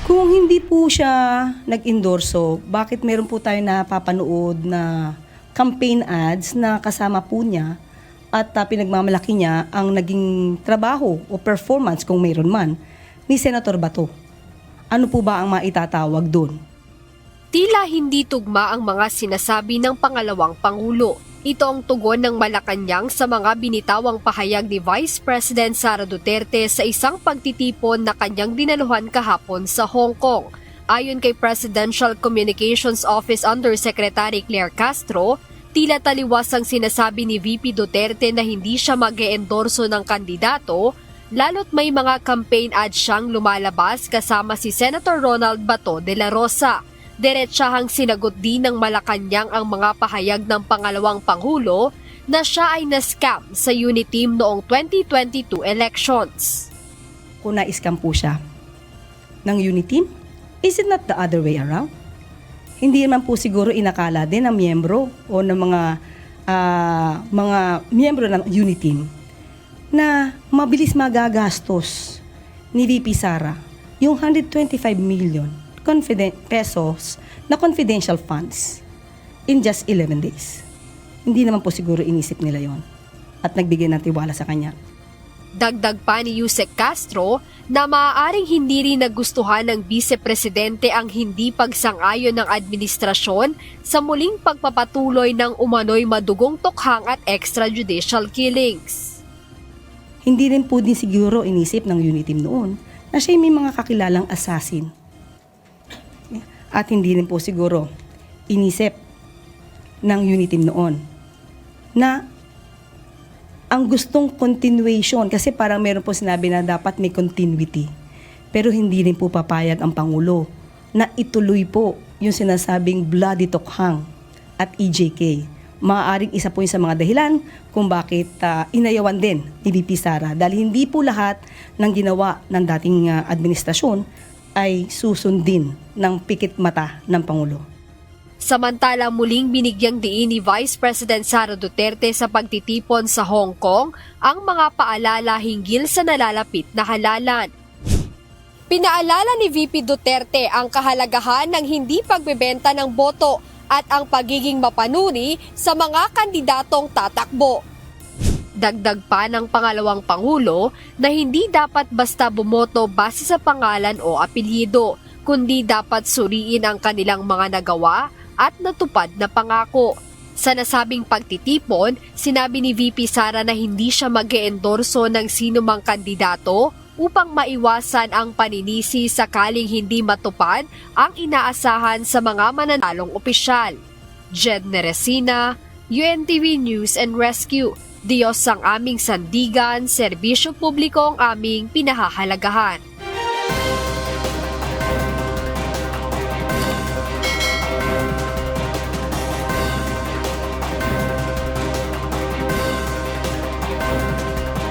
Kung hindi po siya nag-endorso, bakit meron po tayo napapanood na campaign ads na kasama po niya at pinagmamalaki niya ang naging trabaho o performance kung mayroon man ni Senator Bato? Ano po ba ang maitatawag doon? Tila hindi tugma ang mga sinasabi ng pangalawang Pangulo. Ito ang tugon ng Malacanang sa mga binitawang pahayag ni Vice President Sara Duterte sa isang pagtitipon na kanyang dinaluhan kahapon sa Hong Kong. Ayon kay Presidential Communications Office Undersecretary Claire Castro, tila taliwas ang sinasabi ni VP Duterte na hindi siya mag-eendorso ng kandidato, lalo't may mga campaign ads siyang lumalabas kasama si Senator Ronald Bato de la Rosa. Diretsahang sinagot din ng Malacanang ang mga pahayag ng pangalawang Pangulo na siya ay na-scam sa Uniteam noong 2022 elections. Kung na-scam po siya ng Uniteam, is it not the other way around? Hindi naman po siguro inakala din ng miyembro o ng mga miyembro ng Uniteam na mabilis magagastos ni VP Sara yung 125 million pesos na confidential funds in just 11 days. Hindi naman po siguro inisip nila yon at nagbigay ng tiwala sa kanya. Dagdag pa ni Yusek Castro na maaaring hindi rin nagustuhan ng Vice-Presidente ang hindi pagsang-ayon ng administrasyon sa muling pagpapatuloy ng umano'y madugong tukhang at extrajudicial killings. Hindi rin po din siguro inisip ng Uniteam noon na siya may mga kakilalang assassin. At hindi rin po siguro inisip ng Uniteam noon na ang gustong continuation, kasi parang meron po sinabi na dapat may continuity. Pero hindi rin po papayag ang Pangulo na ituloy po yung sinasabing bloody tukhang at EJK. Maaaring isa po yung sa mga dahilan kung bakit inayawan din ni VP Sara dahil hindi po lahat ng ginawa ng dating administrasyon ay susundin ng pikit mata ng Pangulo. Samantala muling binigyang diin ni Vice President Sara Duterte sa pagtitipon sa Hong Kong ang mga paalala hinggil sa nalalapit na halalan. Pinaalala ni VP Duterte ang kahalagahan ng hindi pagbebenta ng boto at ang pagiging mapanuri sa mga kandidatong tatakbo. Dagdag pa ng pangalawang Pangulo na hindi dapat basta bumoto base sa pangalan o apelyido, kundi dapat suriin ang kanilang mga nagawa at natupad na pangako. Sa nasabing pagtitipon, sinabi ni VP Sara na hindi siya mag-eendorso ng sinumang kandidato upang maiwasan ang paninisi sakaling hindi matupad ang inaasahan sa mga mananalong opisyal. Jed Neresina, UNTV News and Rescue. Diyos ang aming sandigan, serbisyo publiko ang aming pinahahalagahan.